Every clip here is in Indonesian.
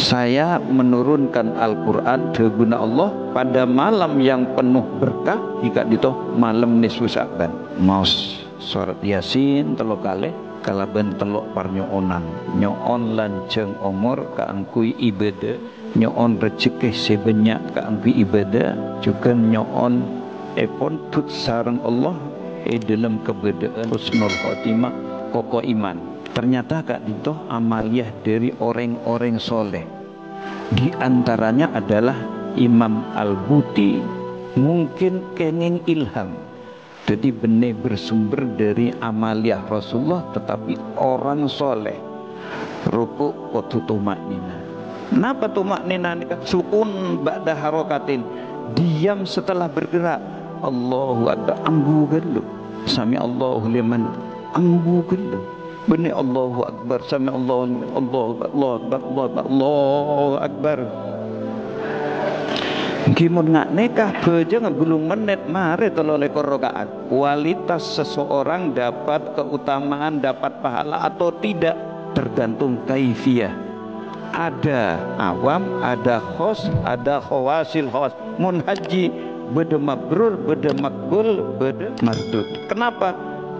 Saya menurunkan Al-Quran teguna Allah pada malam yang penuh berkah jika ditoh malam nisfu Sya'ban. Mau surat Yasin telok kali kalaben telok parnyo'onan nyo'on lanceng umur kaangkui ibadah, nyo'on rezeki sebanyak kaangkui ibadah, juga nyo'on epon tut sareng Allah dalam kebedaan husnul khotimah pokok iman. Ternyata kak ditoh amaliyah dari orang-orang soleh. Di antaranya adalah Imam Al-Buti, mungkin kenging ilham. Jadi benih bersumber dari amaliyah Rasulullah, tetapi orang soleh. Rukuk kotu tumaknina. Kenapa tumaknina? Sukun ba'da harokatin, diam setelah bergerak. Allahu Akbar, ambu gelu. Sami Allahu liman, ambu gelu. Benih Allahu Akbar, sami Allahu Akbar. Gimun ngak nekah beja ngabulung menit mare telo lekor rokaat. Kualitas seseorang dapat keutamaan, dapat pahala atau tidak tergantung kaifiyah. Ada awam, ada khos, ada khawasil khos. Mun haji beda mabrur, beda makbul, beda mardud. Kenapa?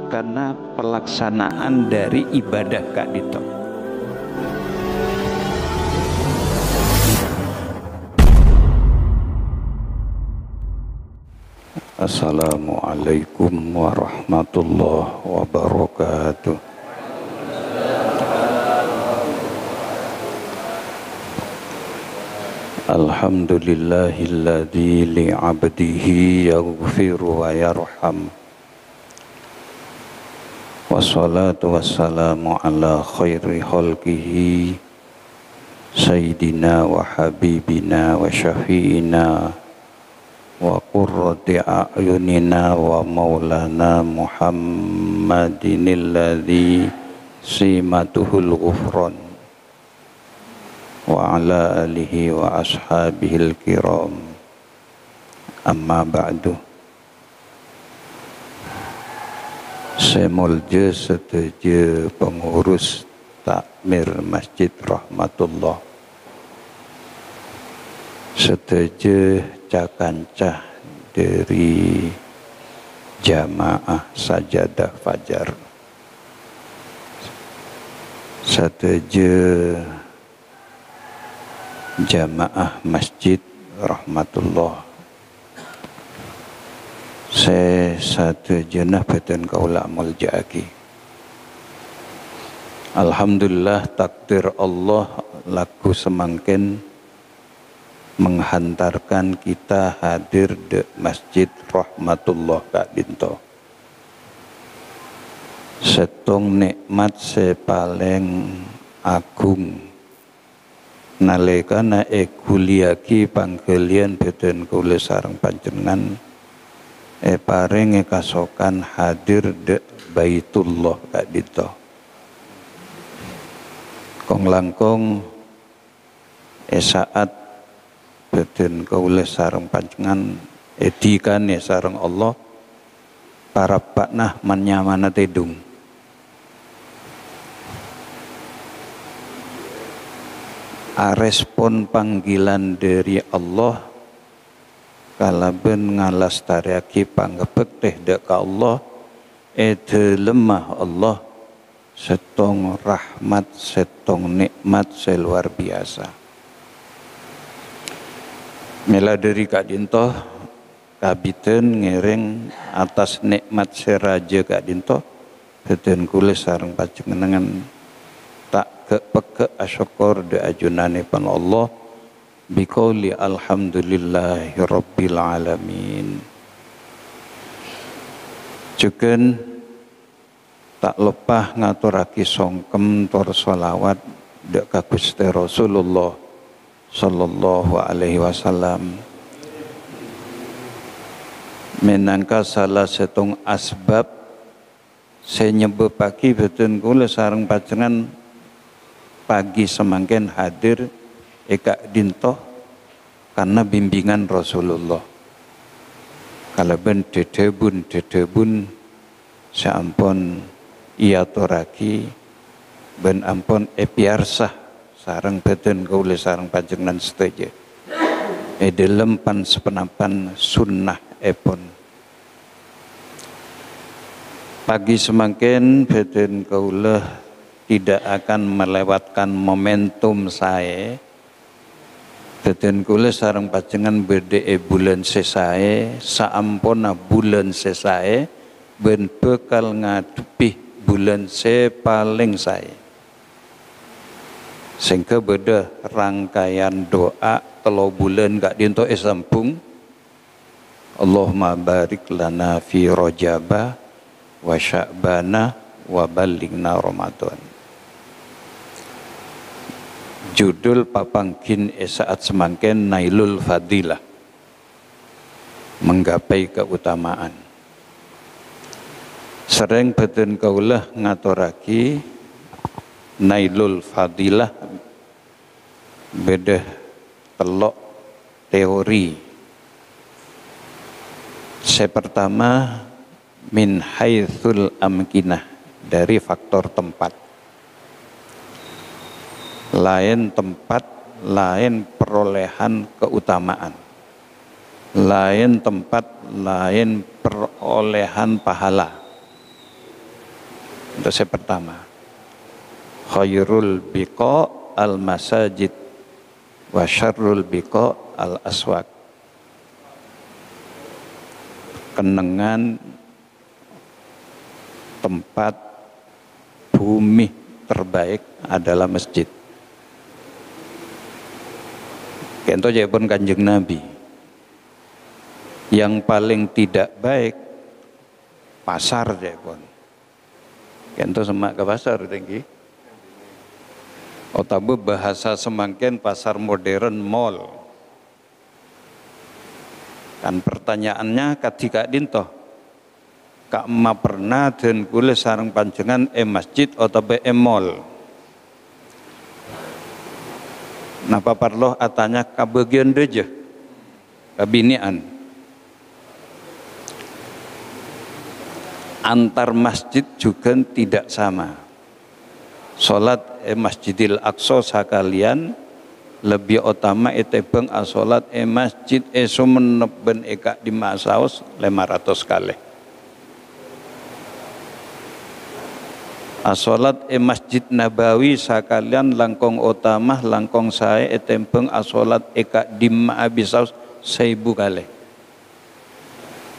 Karena pelaksanaan dari ibadah kak dito. Assalamualaikum warahmatullahi wabarakatuh. Alhamdulillahilladzi li'abdihi yaghfiru wa yarham. Wassalatu wassalamu ala khairi khalqihi Sayyidina wa habibina wa syafi'ina wa qurrati a'yunina wa maulana Muhammadin alladhi simatuhul ghufran wa ala alihi wa ashabihil kiram. Amma ba'du. Semulja setuju pengurus takmir Masjid Rahmatullah, setuju cakancah dari jamaah sajadah fajar, setuju jamaah Masjid Rahmatullah. Saya satu jenah badan kaula mulja'aki. Alhamdulillah takdir Allah laku semangkin menghantarkan kita hadir di Masjid Rahmatullah Kak Dinto. Setong nikmat sepaling agung nalekana kuliaki panggalian badan kaula sareng panjenengan paring kasokan hadir de Baitullah Kak Dito. Kong langkong saat beten kaula sareng panjenengan edikan sareng Allah para paknah manyamana tedung. Respon panggilan dari Allah kalaben ngalastariaki pangebek teh dek Allah lemah Allah setong rahmat setong nikmat seluar biasa. Mela dari Kak Dinto kabiten ngereng atas nikmat seraja Kak Dinto beten kula sareng panjenengan tak kepeke asyukur de ajunane pan Allah biqauli alhamdulillahi rabbil alamin. Juga tak lupa ngaturaki songkem tor sholawat dek ka Gusti Rasulullah sallallahu alaihi wasallam. Menangka salah setong asbab saya nyebabaki betul kula sareng panjenengan pagi semangkin hadir Kak Dinto karena bimbingan Rasulullah. Kalau ben dedebun sampun iya toraki ben ampun piarsah sareng beten kaula sareng panjenengan sedaya. Dalam pan sepenapan sunnah epon. Pagi semangkin beten kaula tidak akan melewatkan momentum saya. Beten kaula sareng panjenengan bede bulan sesae saampuna bulan sesae ben bekal ngadepi bulan se paling saya. Sehingga beda rangkaian doa kalau bulan gak dinto sambung. Allahumma barik lana fi Rajaba wa Sya'bana wa ballighna Ramadan. Judul papangkin saat semangkin Nailul Fadilah, menggapai keutamaan. Sering beten kaulah ngaturaki Nailul Fadilah beda telok teori. Saya pertama min haitsul amkinah, dari faktor tempat. Lain tempat, lain perolehan keutamaan. Lain tempat, lain perolehan pahala. Itu saya pertama. Khairul biqa al masajid wa syarrul biqa al aswaq. Kenengan tempat bumi terbaik adalah masjid. Kento jepun Kanjeng Nabi. Yang paling tidak baik pasar jepun. Kento semak ke pasar tinggi. Otabu bahasa semangkin pasar modern mall. Kan pertanyaannya ketika dinto kak ma pernah dan kule sarang panjengan masjid atau mall. Napa parloh atanya kabagian deje kabinian antar masjid juga tidak sama. Salat Masjidil Aqsa sakalian lebih utama etebeng asolat masjid sumeneben eka di masaus 500 kali. Asolat Masjid Nabawi sakalian langkong utama langkong saya etebeng asolat eka di maabisaus 1000 kali.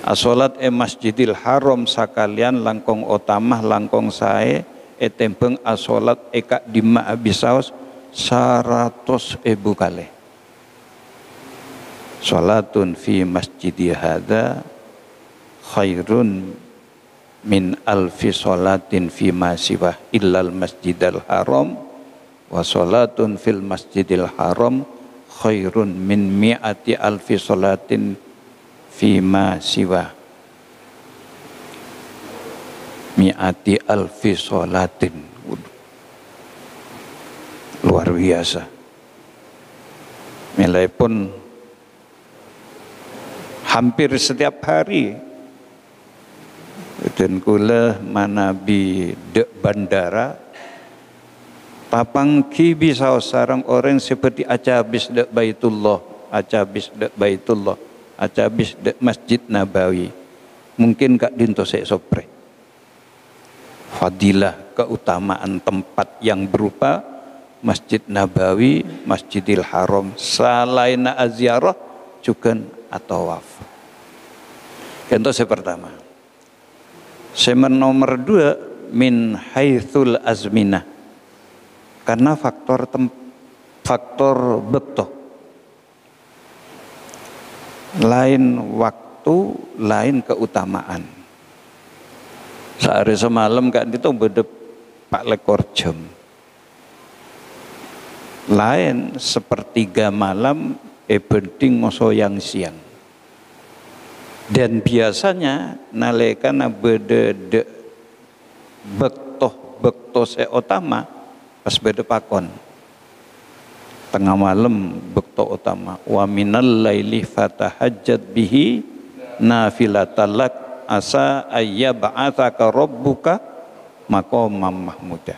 Asolat Masjidil Haram sakalian langkong utama langkong saya etembeng asolat eka di maabisaus 100.000 kali. Salatun fi masjidi hadza khairun min alfi salatin fi ma siwa illal masjidil haram wa salatun fil masjidil haram khairun min mi'ati alfi salatin fi ma siwa mi'ati alfi sholatin. Luar biasa. Nilai pun hampir setiap hari dan kula manabi de bandara papang kibi sarang orang seperti acabis de Baitullah, acabis de Baitullah, acabis de Masjid Nabawi. Mungkin kak dinto saya sopre. Fadilah keutamaan tempat yang berupa Masjid Nabawi, Masjidil Haram, salaina aziarah juga atawaf. Itu saya pertama. Saya nomor 2 min haitsul azminah, karena faktor bekto, lain waktu, lain keutamaan. Sehari semalam kan itu beda 4 lekor jam. Lain sepertiga malam penting ngoso yang siang. Dan biasanya nalekana beda de bekto se utama pas beda pakon. tengah malam bekto utama. Wa minal laili fatahajjat bihi nafilatalak asa ayyab'atsaka rabbuka maqamam mahmuda.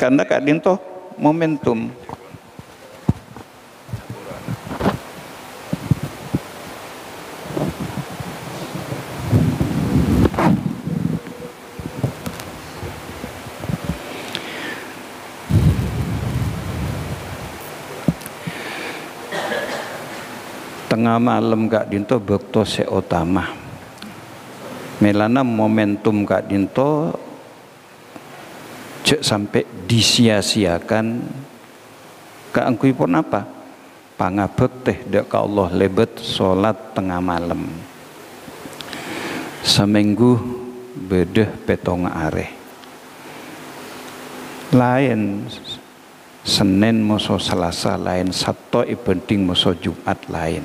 Karena kadin toh momentum. Tengah malam Kak Dinto bekto seotama melana momentum Kak Dinto cek sampai disia-siakan keangkui pun apa pangabek teh dek ka Allah lebet solat tengah malam seminggu bedeh petong areh lain Senin moso Selasa lain Sabtu ibending moso Jumat lain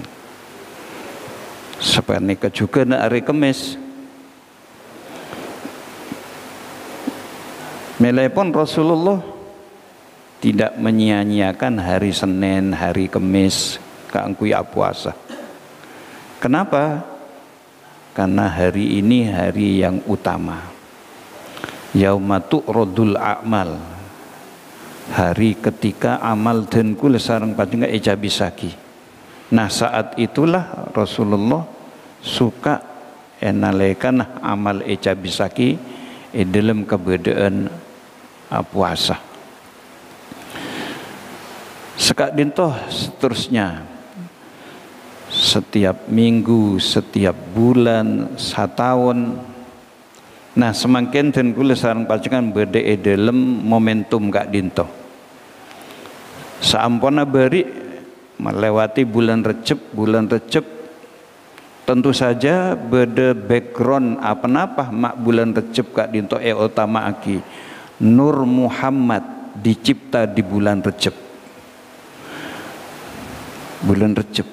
seperti juga na hari Kamis melepon Rasulullah tidak menyia-nyiakan hari Senin, hari Kamis keangkui puasa. Kenapa? Karena hari ini hari yang utama. Yaumatu rodul a'mal, hari ketika amal dan kul sareng panjenengan ijabisaki. Nah saat itulah Rasulullah suka enalekan amal ijabisaki dalam keberadaan puasa. Sekak dintoh seterusnya setiap minggu, setiap bulan, setahun. Nah semakin dan kula sareng panjenengan beda dalam momentum Kak Dinto. Saampona beri melewati bulan Recep tentu saja beda background apa-apa mak bulan Recep Kak Dinto utama aki Nur Muhammad dicipta di bulan Recep. Bulan Recep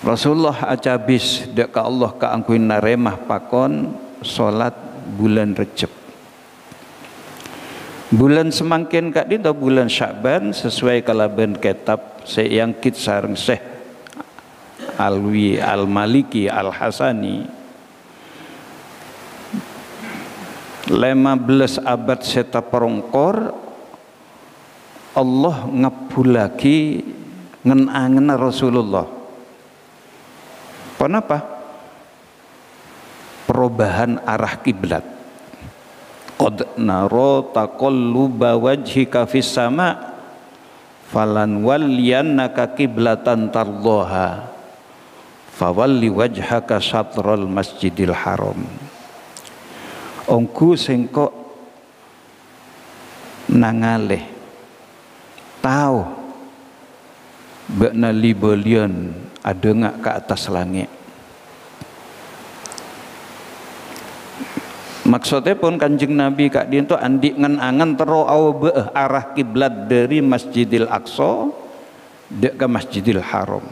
Rasulullah acabis dek ka Allah kaangkuin naremah pakon solat bulan Recep. Bulan semangkin Kak Dinto bulan Sya'ban sesuai kalaban kitab seyangkit sareng Syekh Alwi Al-Maliki Al-Hasani 15 abad seta perongkor Allah ngabulaki ngenangen Rasulullah. Kenapa? Perubahan arah kiblat. Qad naro taqalluba wajhika fis sama falan walliyannaka qiblatan tardaha fawalli wajhaka syatral masjidil haram. Ongku sengko nangaleh tahu bakna libelian ada ngak ke atas langit. Maksudnya pun Kanjeng Nabi Kak Dinto andi ngen-angen tero arah kiblat dari Masjidil Aqsa dek ke Masjidil Haram.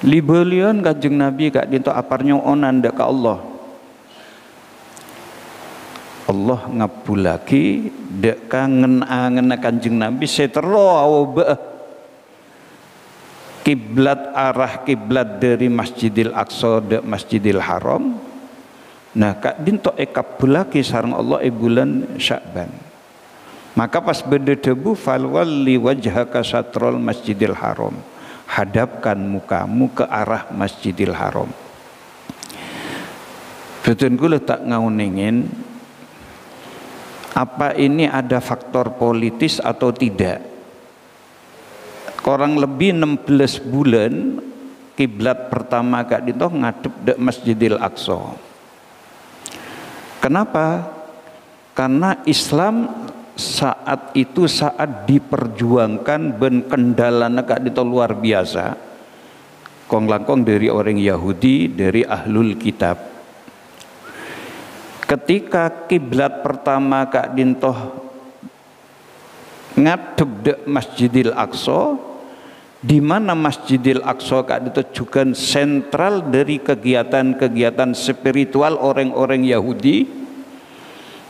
Libelian Kanjeng Nabi Kak Dinto aparnya onan dek ke Allah. Allah ngabulaki dek ka ngen-angen Kanjeng Nabi setero kiblat arah kiblat dari Masjidil Aqsa dek Masjidil Haram. Nah Kak Dinto kabulaki sareng Allah bulan Sya'ban. Maka pas beda debu falwalli wajhaka satrol Masjidil Haram. Hadapkan mukamu ke arah Masjidil Haram. Betul kula tak ngauningin apa ini ada faktor politis atau tidak. Kurang lebih 16 bulan kiblat pertama Kak Dinto ngadep dek Masjidil Aqsa. Kenapa? Karena Islam saat itu saat diperjuangkan ben kendalana Kak Dinto luar biasa. Kong langkong dari orang Yahudi, dari ahlul kitab. Ketika kiblat pertama Kak Dinto ngadep dek Masjidil Aqsa, di mana Masjidil Aqsa Kak Dinto juga sentral dari kegiatan-kegiatan spiritual orang-orang Yahudi,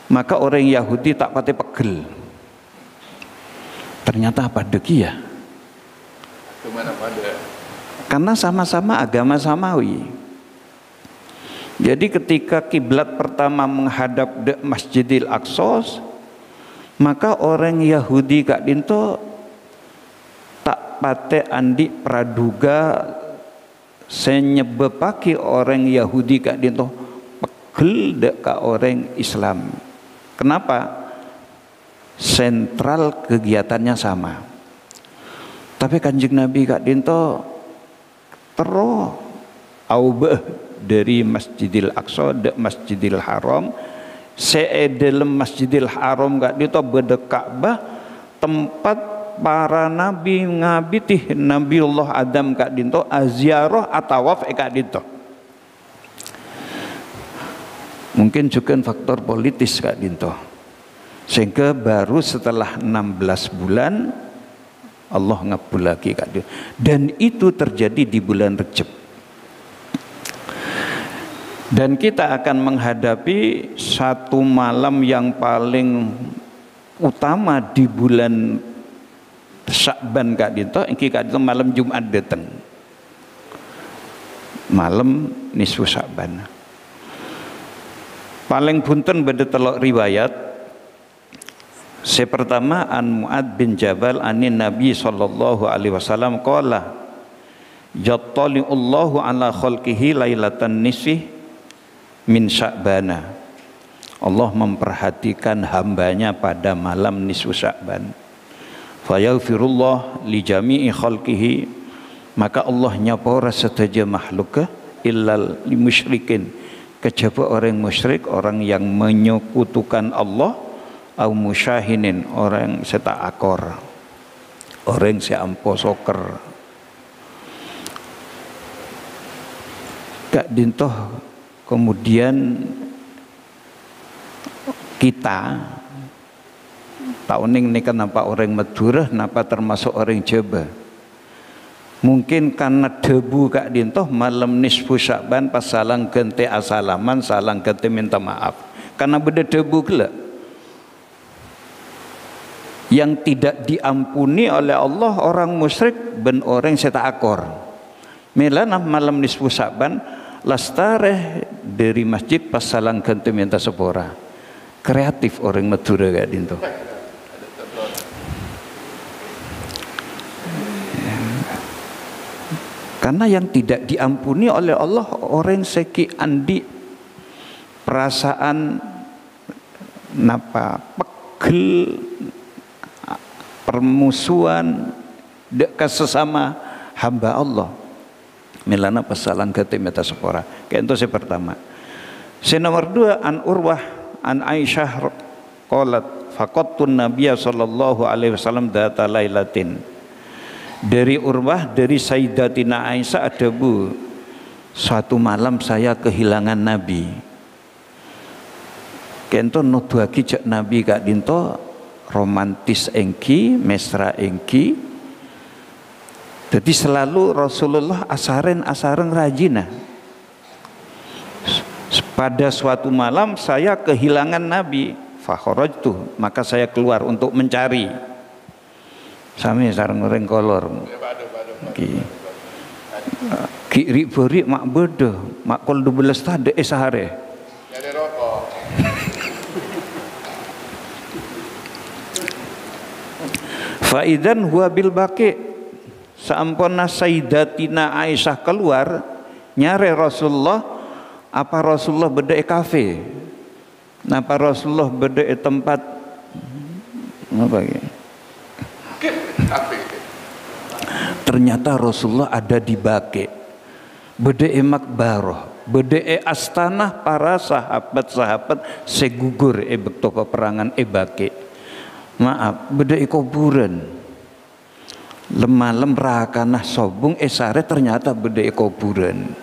maka orang Yahudi tak pati pegel Ternyata apa deki ya? Karena sama-sama agama samawi. Jadi ketika kiblat pertama menghadap ke Masjidil Aqsa, maka orang Yahudi kak dinto tak pate andi praduga senyebepaki orang Yahudi kak dinto pegel dek ka orang Islam. Kenapa? Sentral kegiatannya sama. Tapi Kanjeng Nabi kak dinto terus aubah dari Masjidil Aqsa ke Masjidil Haram. Dalam Masjidil Haram kak dinto beda Ka'bah, tempat para nabi ngabitih Nabiullah Adam kak dinto aziarah atawaf kak dinto. Mungkin juga faktor politis kak dinto, sehingga baru setelah 16 bulan Allah ngabul lagi kak dinto. Dan itu terjadi di bulan Rejab. Dan kita akan menghadapi satu malam yang paling utama di bulan Sya'ban kak dinto, iki kak dinto malam Jumat datang, malam nisfu Sya'ban. Paling punten beda telok riwayat. Pertama an Mu'ad bin Jabal anin Nabi sallallahu alaihi wasallam qala yattali'ullahu ala khalqihi lailatan nisfi min Sya'bana. Allah memperhatikan hambanya pada malam nisfu Sya'ban. Fayaghfirullah li jami'i khalqihi, maka Allah nyapora setaja makhluk illal li musyrikin, kejaba orang musyrik, orang yang menyekutukan Allah, au musyahinin, orang seta akor, orang seampo soker. Kak dintoh kemudian kita tahun ini kenapa orang Madura, kenapa termasuk orang Jawa? Mungkin karena debu kak dintoh malam nisfu Sya'ban pas salang ganti asalaman, salang ganti minta maaf. Karena beda debu gila yang tidak diampuni oleh Allah orang musyrik ben orang seta akor. Melana malam nisfu Sya'ban lastareh dari masjid pas salang ganti minta sepora. Kreatif orang Madura kak dintoh. Karena yang tidak diampuni oleh Allah orang seki andi perasaan napa pegel, permusuhan dekat sesama hamba Allah. Melana pasalan kete meta sepora. Kayak itu pertama. Nomor 2 an Urwah an Aisyah qalat faqattun Nabiya sallallahu alaihi wasallam data lailatin. Dari Urwah, dari Sayyidatina Aisyah ada bu, suatu malam saya kehilangan Nabi. Kento nuduhake cek Nabi kak dinto romantis engki, mesra engki. Jadi selalu Rasulullah asaren rajina. Pada suatu malam saya kehilangan Nabi, fakharajtu, maka saya keluar untuk mencari. Sami sareng goreng kolor. Ki rik mak bodoh, mak kol 12 tade sehari. Jadi rokok. Faidan huwa bil baqi. Saamponna Sayyidatina Aisyah keluar nyare Rasulullah, apa Rasulullah beda kafe? Napa Rasulullah beda tempat apa ya? Ternyata Rasulullah ada di Baqi, bede makbaroh, bede astana para sahabat-sahabat segugur bekto peperangan Baqi. Maaf, bede kuburan. Lemalem rakanah sobung sare ternyata bede kuburan.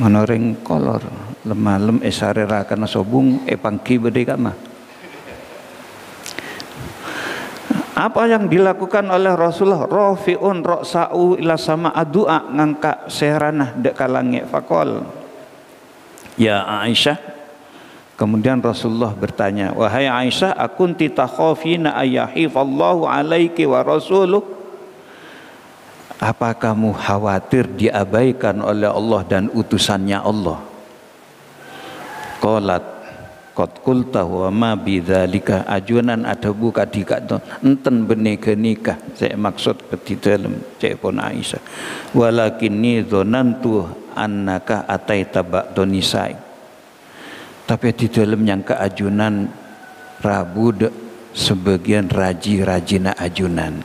Manoreng kolor, lemalem sare rakanah sobung pangki bede kama. Apa yang dilakukan oleh Rasulullah? Rafi'un ra'sa'u ila sama addu'a, ngangkat seranah dek kalangi fakol. Ya Aisyah, Kemudian Rasulullah bertanya, wahai Aisyah, akunti takhafina ayyahifallahu alaiki wa rasuluh? Apa kamu khawatir diabaikan oleh Allah dan utusannya Allah? Qalat qad qulta wa ma bidzalika ajunan adabu kadika enten bene nikah. Saya maksud di dalam cek pun Aisyah. Walakinni dzanantu annaka ataita ba'da nisa'i. Tapi di dalam yang keajunan Rabu sebagian rajina ajunan.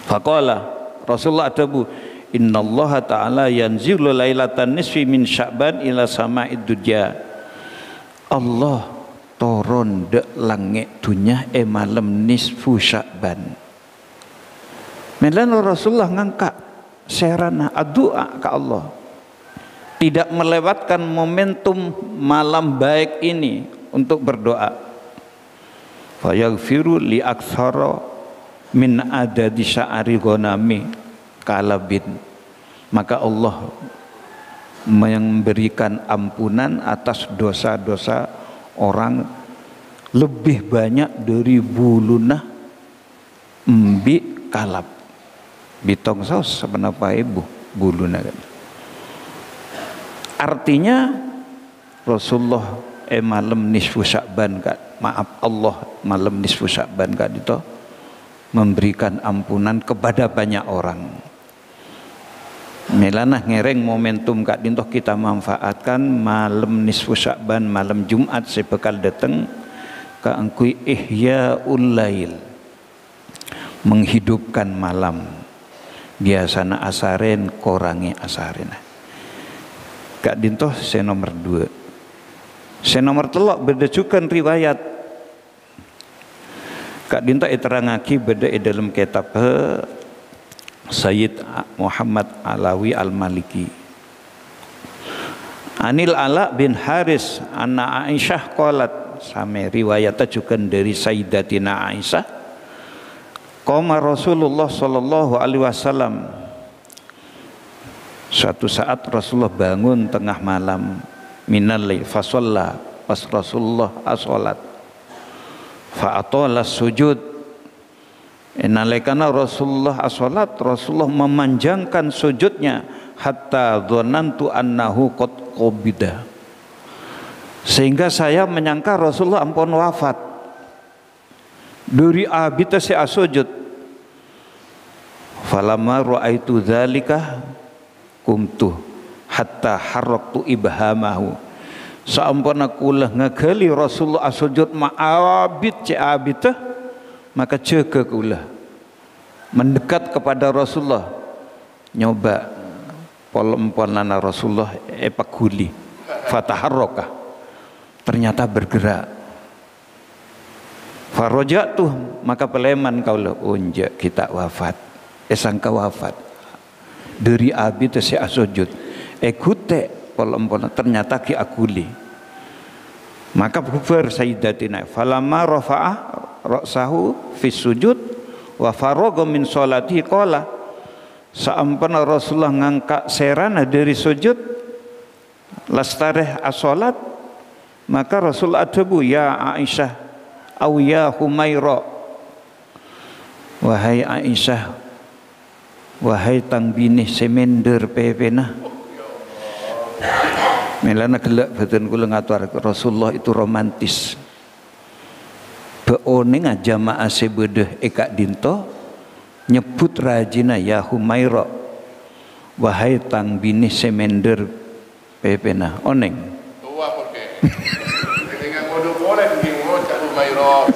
Faqala Rasulullah adabu innallaha ta'ala yanzilu lailatan nisfi min Sya'ban ila sama'id dunya. Allah turun de langit dunia malam nisfu Sya'ban. Melan Rasulullah ngangkat serana doa ke Allah. Tidak melewatkan momentum malam baik ini untuk berdoa. Fayaghfiru li aktsara min adadi sya'ari ghanami kalabin. Maka Allah memberikan ampunan atas dosa-dosa orang lebih banyak dari bulunah embi kalab. Bitong saus sebenapa ibu bulunah kan. Artinya Rasulullah malam nisfu Sya'ban Kak, maaf Allah malam nisfu Sya'ban Kak itu memberikan ampunan kepada banyak orang. Melanah ngereng momentum Kak dintoh kita manfaatkan malam nisfu Sya'ban, malam Jumat sebekal datang ke angkui ihyaul lail, menghidupkan malam. Biasana asaren korangi asaren. Kak dintoh saya nomor 2. Saya nomor 3 berdecukan riwayat. Kak dintoh iterangaki beda dalam kitab Sayyid Muhammad Alawi Al-Maliki. Anil Ala bin Haris anna Aisyah qalat, same riwayatnya juga dari Sayyidatina Aisyah. Qama Rasulullah sallallahu alaihi wasallam. Suatu saat Rasulullah bangun tengah malam minal lail fa shalla, pas Rasulullah as-salat fa atala sujud. Nalikana Rasulullah as-salat, Rasulullah memanjangkan sujudnya hatta dzanantu annahu qad qabida, sehingga saya menyangka Rasulullah ampun wafat. Dari abita si asujud. Falamma ra'aitu dzalika kumtu hatta haraktu ibhamahu. Sampun akulah ngagali Rasulullah asujud ma'abid abita, maka jaga kulah mendekat kepada Rasulullah, nyoba pol-polana Rasulullah epakuli fataharraka, ternyata bergerak. Farajatuh, maka peleman kaulah unja kita wafat. Sangka wafat dari abi tu si asujud ekute pol-polana ternyata ki akuli. Maka bubar Sayyidatina falamma rafa'ah ra'sahu fi sujud wa faragha min sholatihi qala, sampana Rasulullah ngangkat serana dari sujud lastareh as-salat, maka Rasul adabu ya Aisyah au ya Humaira, wahai Aisyah, wahai tang bini semender pepena. Melana gelak badan kula ngatur Rasulullah itu romantis. Beoning jamaah sebedeh eka dinto nyebut rajina ya Humaira, wahai tang bini semender pepena oneng. Tua porque dengan modu boleh bingung cak Humaira.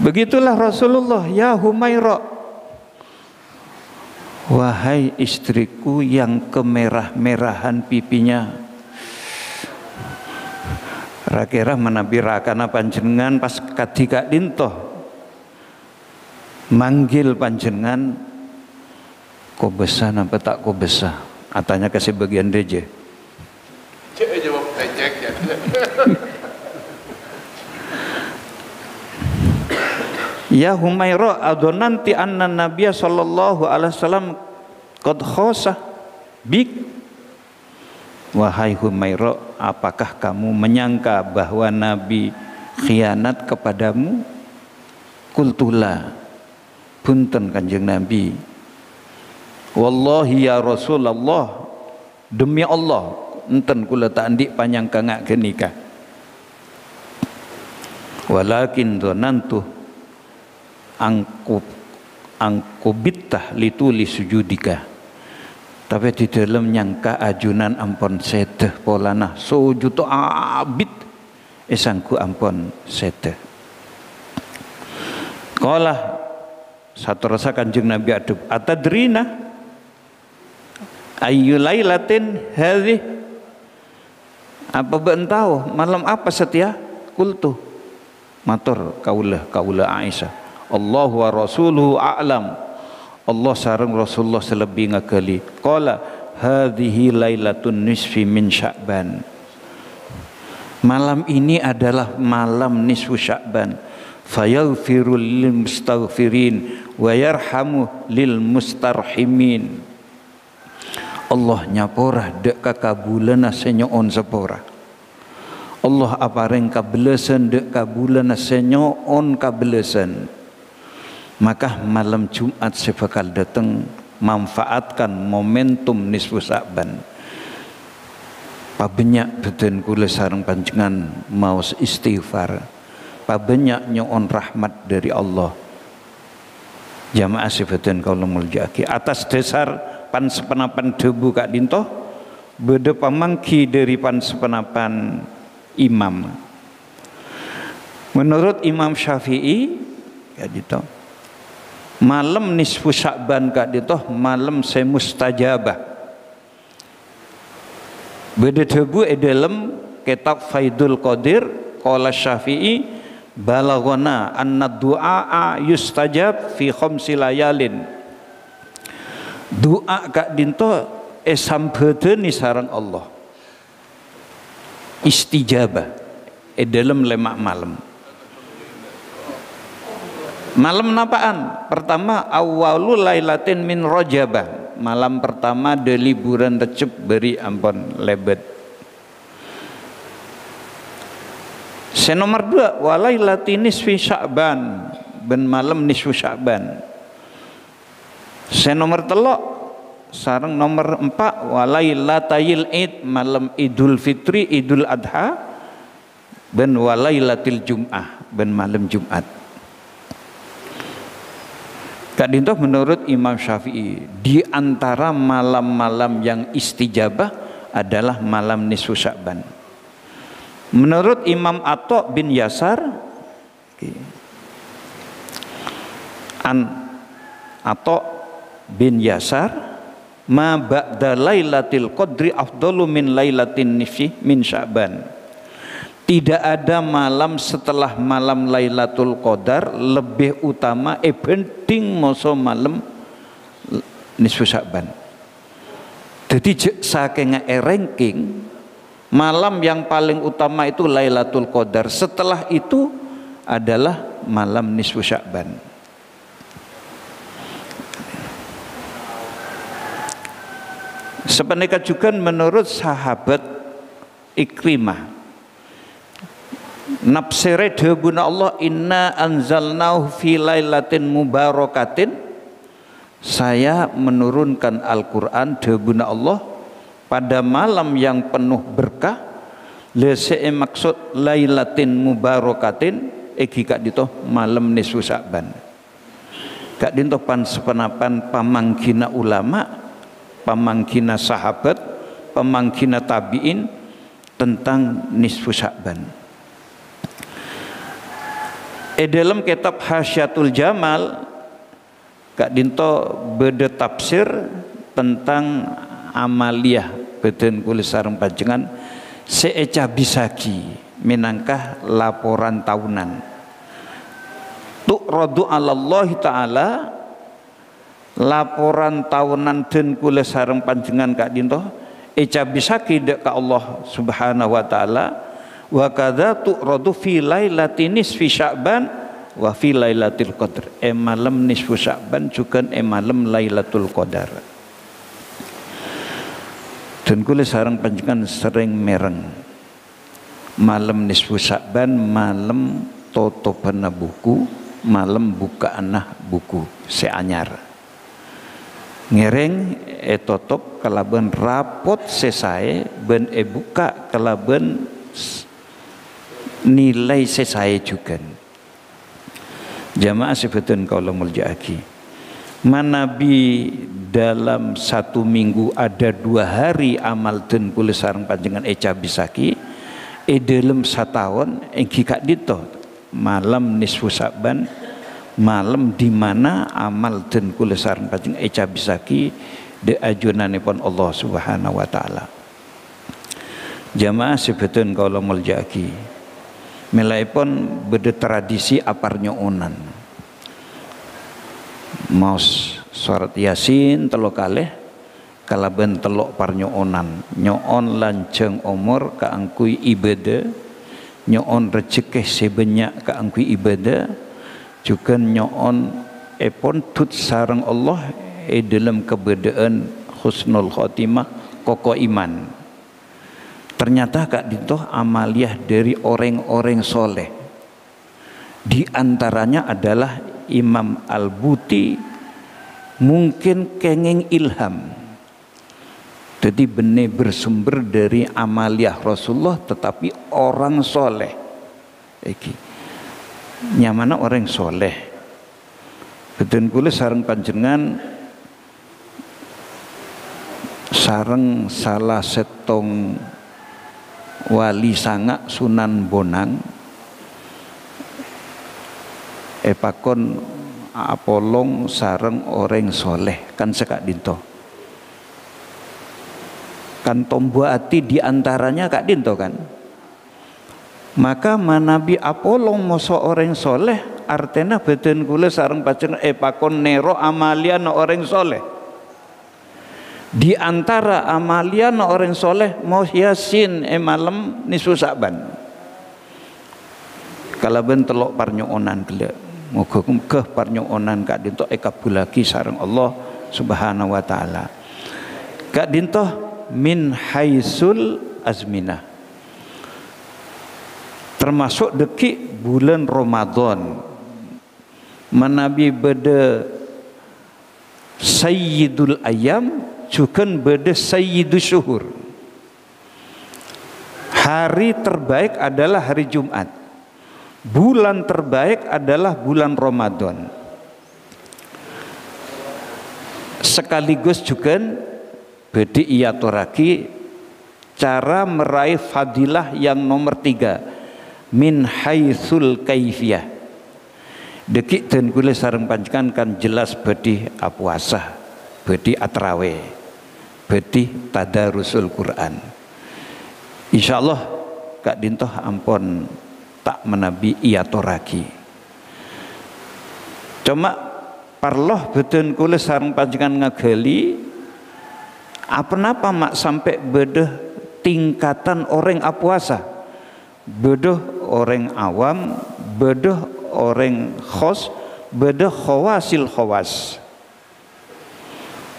Begitulah Rasulullah ya Humaira, wahai istriku yang kemerah-merahan pipinya. Rakira menabirakan panjenengan pas kadika dintoh manggil panjenengan kok besar apa tak kok besar, atanya kasih bagian deje. Cek jawab cek ya. Ya Humaira adonanti anna Nabiya sallallahu alaihi wasallam qad khosa, bik, wahai Humairah, apakah kamu menyangka bahwa Nabi khianat kepadamu? Qultula, punten Kanjeng Nabi. Wallahi ya Rasulullah, demi Allah enten kula tak andik panyangka ngak genika. Walakin dhanantu angku bittah lituli sujudika. Tapi di dalam nyangka ajunan ampon sedeh polana sujud abid esangku ampon sedeh. Qala satu rasa Kanjeng Nabi adub, atadrina ayyu lailatin hadhi, apa bentau malam apa setia? Qultu, matur kaula Aisyah, Allah wa rasuluhu a'lam, Allah sareng Rasulullah selebih ngakali. Qala hadhihi lailatun nisfi min Sya'ban, malam ini adalah malam nisfu Sya'ban. Fayaghfiru lil mustaghfirin wa yarhamu lil mustarhimin. Allah nyapora dek kakabulana senyoon sepora. Allah apareng kabelesan dek kabulana senyoon kabelesan. Maka malam Jumat sebakal datang, manfaatkan momentum nisfu Sya'ban. Pabenyak beten kula sareng panjenengan maos istighfar, pabenyak nyoon rahmat dari Allah. Jamaah sebeten kaula mulyaki, atas dasar pan sepenapan debu kak dinto beda pamangki dari pan sepenapan imam. Menurut Imam Syafi'i kak dinto, malam nisfu Sya'ban kak dinto malam semustajabah. Beda debu dalam kitab Faidul Qadir qala Syafi'i balagona anna du'a yustajab fi khamsi layalin. Doa kak dinto sambeudeni sareng Allah istijabah dalam lemak malam. Malam napaan? Pertama awalul lailatin min Rajabah, malam pertama de liburan Recep beri ampun lebet. Senomor 2 walailatin nisfi Sya'ban, ben malam nisfu Sya'ban. Senomor 3 sareng nomor 4 walailatayil id, malam Idul Fitri Idul Adha, ben walailatil Jum'ah, ben malam Jumat. Kak dintoh menurut Imam Syafi'i di antara malam-malam yang istijabah adalah malam nisfu Sya'ban. Menurut Imam Atha bin Yasar, Atha bin Yasar, ma ba'da lailatil qadri afdalu min lailatin nisfi min Sya'ban. Tidak ada malam setelah malam Lailatul Qadar lebih utama penting moso malam nisfu Sya'ban. Jadi saking ranking malam yang paling utama itu Lailatul Qadar, setelah itu adalah malam nisfu Sya'ban. Sependekat juga menurut sahabat Ikrimah, nafsire debuna Allah, inna anzalnahu fi lailatin mubarakatin, saya menurunkan Al-Quran debuna Allah pada malam yang penuh berkah. Lese maksud lailatin mubarakatin egi kak dito malam nisfu Sya'ban. Kak dito pan sepenapan pamangkina ulama, pamangkina sahabat, pamangkina tabi'in tentang nisfu Sya'ban. Dalam kitab Hasyatul Jamal Kak Dinto beda tafsir tentang amaliyah beden kula sareng panjenengan seeca bisaki minangkah laporan tahunan tu'radu 'ala Allah taala, laporan tahunan den kula sareng panjenengan Kak Dinto eca bisaki dek ka Allah Subhanahu wa taala. Wa kadza tu'radu fi lailatin nisfi Sya'ban wa fi lailatul qadar. Malam nisfu Sya'ban juga malam Lailatul Qadar. Dan kula sareng panjenengan sering mereng malam nisfu Sa'ban, malam totopana buku, malam bukaan buku seanyar. Ngereng totop kalaban rapot sesae ben buka kalaban nilai sesae juga. Jamaah sebetulnya kalau muljaki, manabi dalam 1 minggu ada 2 hari amal dan kula sareng panjenengan eca bisaki dalam 1 tahun engki kak dito malam nisfu Sa'ban, malam di mana amal dan kula sareng panjenengan eca bisaki de ajunanipun Allah Subhanahu wa taala. Jamaah sebetulnya kalau muljaki, melaipun beda tradisi aparnya onan. Maus surat Yasin 3 kalih kalaben 3 parnyoonan, nyoon lanceng umur kaangkui ibadah, nyoon rezeki sebanyak kaangkui ibadah, juga nyoon epon tut sareng Allah dalam kebedaan husnul khotimah kokoh iman. Ternyata kak ditoh amaliah dari orang-orang soleh, di antaranya adalah Imam Al-Buti, mungkin kenging ilham. Jadi benih bersumber dari amaliah Rasulullah, tetapi orang soleh. Nyamana orang soleh. Betul kula sareng panjenengan sareng salah setong wali sanga Sunan Bonang pakon apolong sareng orang soleh kan sekak dinto kan tombo ati diantaranya kak dinto kan, maka manabi apolong moso orang soleh artena beten kula sareng panjenengan pakon nero amalian orang soleh. Di antara amalian orang soleh mau Yasin malam nisfu Sa'ban kalaben 3 parnyoonan gele. Muga-muga parnyoonan kak dinto kabulaki sareng Allah Subhanahu wa taala. Kak dinto min haisul azminah, termasuk deki bulan Ramadan, manabi beda sayyidul ayam, juga beda sayyidus syuhur. Hari terbaik adalah hari Jumat, bulan terbaik adalah bulan Ramadan. Sekaligus juga bedi iaturaki cara meraih fadilah yang nomor 3, min haitsul kaifiyah. Dekik dan kula sareng panjenengan kan jelas bedi puasa, bedi atrawe, bedi tadarusul Quran. Insyaallah kak dintoh ampun tak menabi iatoraki. Cuma parloh betul kula sareng panjenengan ngageli apa mak sampai bedah tingkatan orang puasa, bedah orang awam, bedah orang khos, bedah khawasil khawas.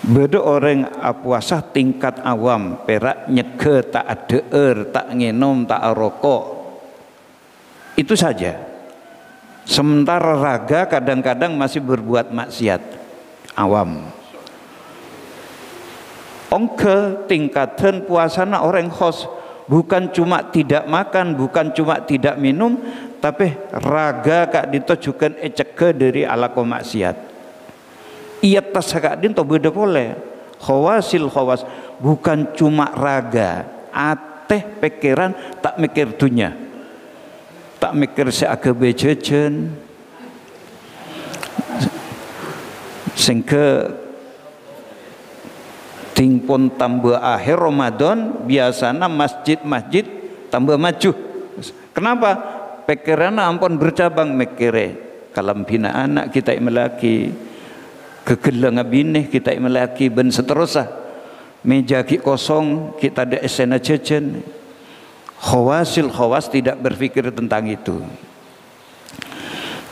Beda orang puasa tingkat awam, perak nyege tak adeer, tak ngenom, tak rokok, itu saja. Sementara raga kadang-kadang masih berbuat maksiat, awam. Ongke tingkatan puasana orang khos, bukan cuma tidak makan, bukan cuma tidak minum, tapi raga kak ditojukan cege dari alako maksiat. Ia tasakak dinto beda boleh khawasil khawas, bukan cuma raga, ateh pikiran tak mikir dunia, tak mikir seagak bejejen sehingga tingpun tambah akhir Ramadan biasanya masjid-masjid tambah maju. Kenapa? Pikirannya ampun bercabang, mikire kalam bina anak kita melaki, kegelang binih kita melaki, ben seterusnya meja ki kosong kita ada esena jajan. Khawasil khawas tidak berpikir tentang itu.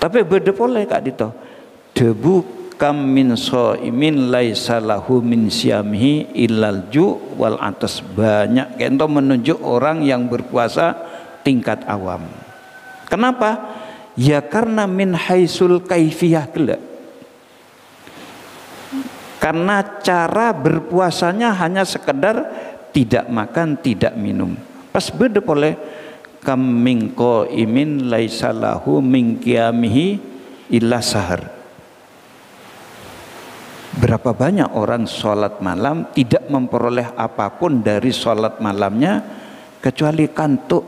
Tapi beda boleh kak dito debu kam min shaimin laisa lahu min siyamihi illal ju wal atas. Banyak kento menunjuk orang yang berpuasa tingkat awam. Kenapa? Ya karena min haisul kaifiyah gelak. Karena cara berpuasanya hanya sekedar tidak makan, tidak minum. Pas beda boleh kam min qaimin laisa lahu min qiyamihi illa sahar. Berapa banyak orang sholat malam tidak memperoleh apapun dari sholat malamnya kecuali kantuk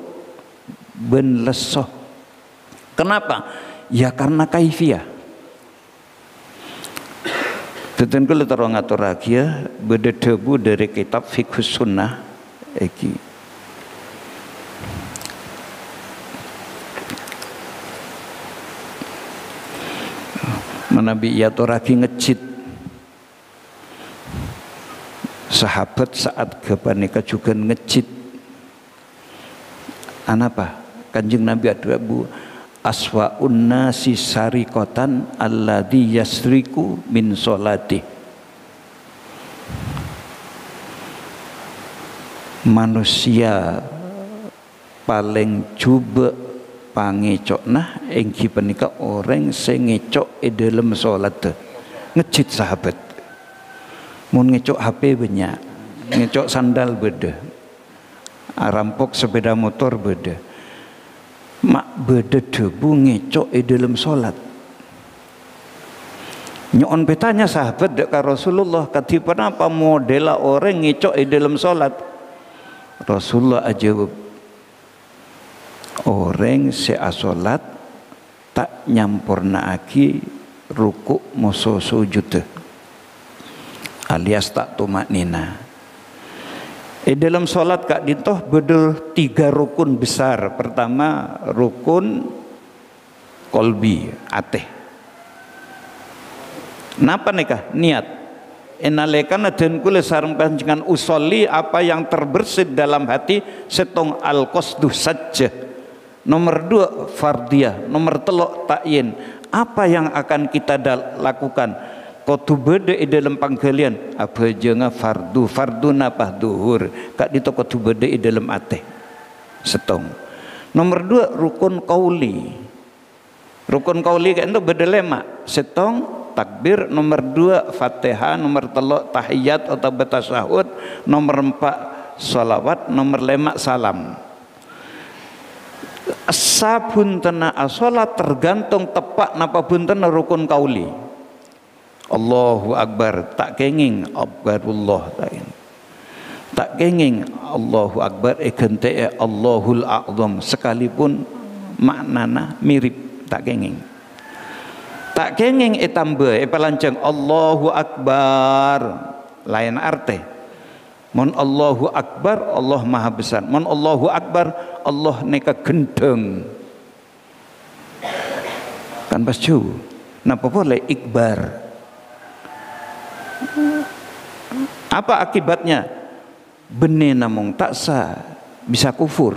ben lesoh. Kenapa? Ya karena kaifiyah. Teten kula terang ngatur lagi ya, beda debu dari kitab Fiqhus Sunnah iki. Nabi ya lagi ngecit sahabat saat kepanika juga ngecit. Anapa? Kanjeng Nabi ada bu aswa'un nasi sarikotan alladhi yasriku min sholati. Manusia paling coba pangecokna engki penika orang sing ngecok e dalam salat. Ngecit sahabat. Mun ngecok HP banyak, ngecok sandal beda. Rampok sepeda motor beda. Mak beda debu ngecok dalam solat. Nyon betanya sahabat dekat Rasulullah katipan apa model orang ngecok dalam solat. Rasulullah ajawab orang seasolat tak nyampurna aki ruku moso sujud alias tak tumak nina. Dalam sholat kak dintoh beda 3 rukun besar. Pertama rukun kolbi ateh. Napa nikah? Niat. Enalekan dan kule sareng panjenengan usolli apa yang terbersit dalam hati setong al qasdu saja. Nomor 2 fardiyah. Nomor 3 takyin. Apa yang akan kita lakukan? Kotu beda dalam panggalian apa jenga fardu napa duhur kak dito kotu beda dalam ateh setong. Nomor 2 rukun qauli kak itu beda lema setong takbir. Nomor 2 fatihah. Nomor 3 tahiyat atau bertasyahud. Nomor 4 salawat. Nomor 5 salam. Sabun tena asolat tergantung tepat napa buntena rukun qauli. Allahu Akbar tak kenging Akbarullah tak kenging Allahu Akbar egente Allahul A'zam sekalipun maknana mirip tak kenging tambah pelanceng Allahu Akbar lain arte. Mon Allahu Akbar Allah maha besar. Mon Allahu Akbar Allah neka gendeng kan pascu napa boleh ikbar. Apa akibatnya? Benih namung tak sah bisa kufur.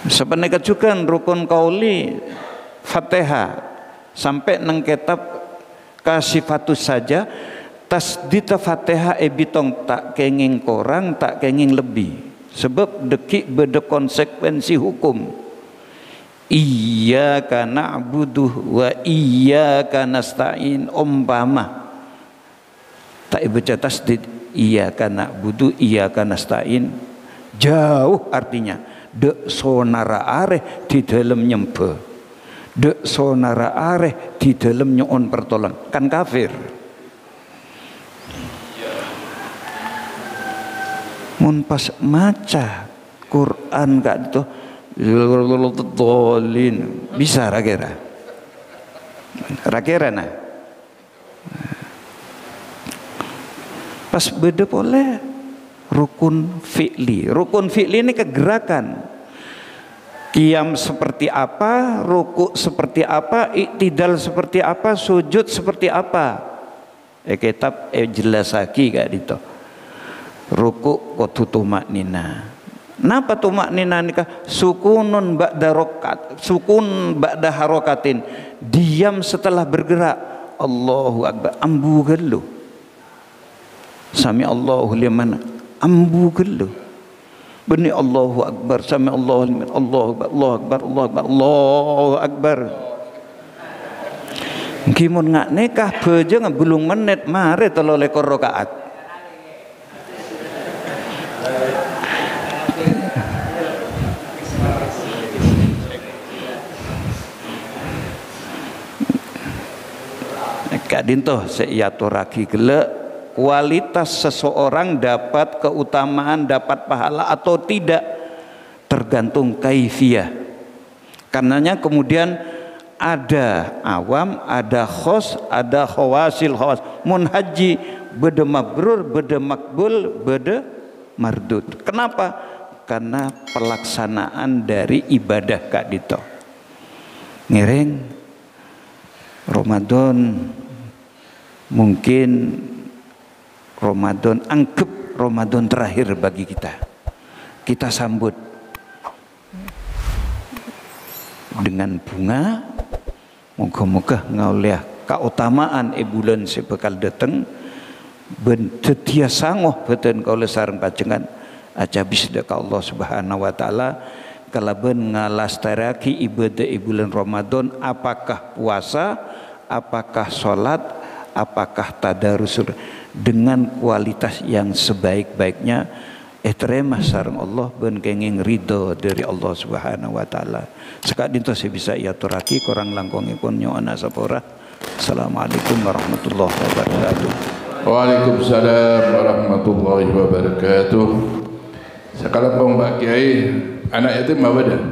Sebenarnya juga rukun qauli Fatihah sampai nang kitab Kasifatus saja tasdid Fatihah ebitong tak kenging korang tak kenging lebih sebab dekik beda konsekuensi hukum. Iyyaka na'budu wa iyyaka nasta'in umpama tak baca tasdid iyyaka na'budu iyyaka nasta'in jauh artinya dek sonara areh di dalam nyembah dek sonara areh di dalam nyon pertolongan kan kafir. Mun pas maca Quran gak itu dolin bisa rakira nah pas beda boleh rukun fi'li ini kegerakan qiyam seperti apa, ruku seperti apa, iktidal seperti apa, sujud seperti apa kitab jelas lagi gak itu ruku kudu tumaknina Napa tumak nina nikah? Sukunun ba'da rokat, sukun ba'da harokatin, diam setelah bergerak. Allahu Akbar, ambu gelu. Sami Allahu liman, ambu gelu. Beni Allahu Akbar, sami Allahu liman, Allahu Akbar, Allahu Akbar, Allahu Akbar, Allahu Akbar. Kimun ngak nikah bejeng belum menit mare telo lekor rakaat. Kak Dinto seyaturaki gelek kualitas seseorang dapat keutamaan, dapat pahala atau tidak tergantung kaifiyah. Karenanya kemudian ada awam, ada khos, ada khawasil khawas. Mun haji bede mabrur, bede makbul, bede mardud. Kenapa? Karena pelaksanaan dari ibadah Kak Dito. Ngiring Ramadan, mungkin Ramadan, anggap Ramadan terakhir bagi kita. Kita sambut dengan bunga. Moga-moga ngauliah keutamaan bulan sebekal dateng ben setia sangoh beten kaula sareng pajengan aja bisda ka Allah Subhanahu wa taala kalaben ngalastaraki ibadah bulan Ramadan, apakah puasa, apakah salat, apakah tadarusul dengan kualitas yang sebaik-baiknya. Terima sareng Allah ben kenging ridho dari Allah Subhanahu wa taala. Sekak dinto saya bisa iaturaki korang langkongipun nyoana sapora. Assalamualaikum warahmatullahi wabarakatuh. Waalaikumsalam warahmatullahi wabarakatuh. Sekarang Mbak Kiai, anak yatim apa dah?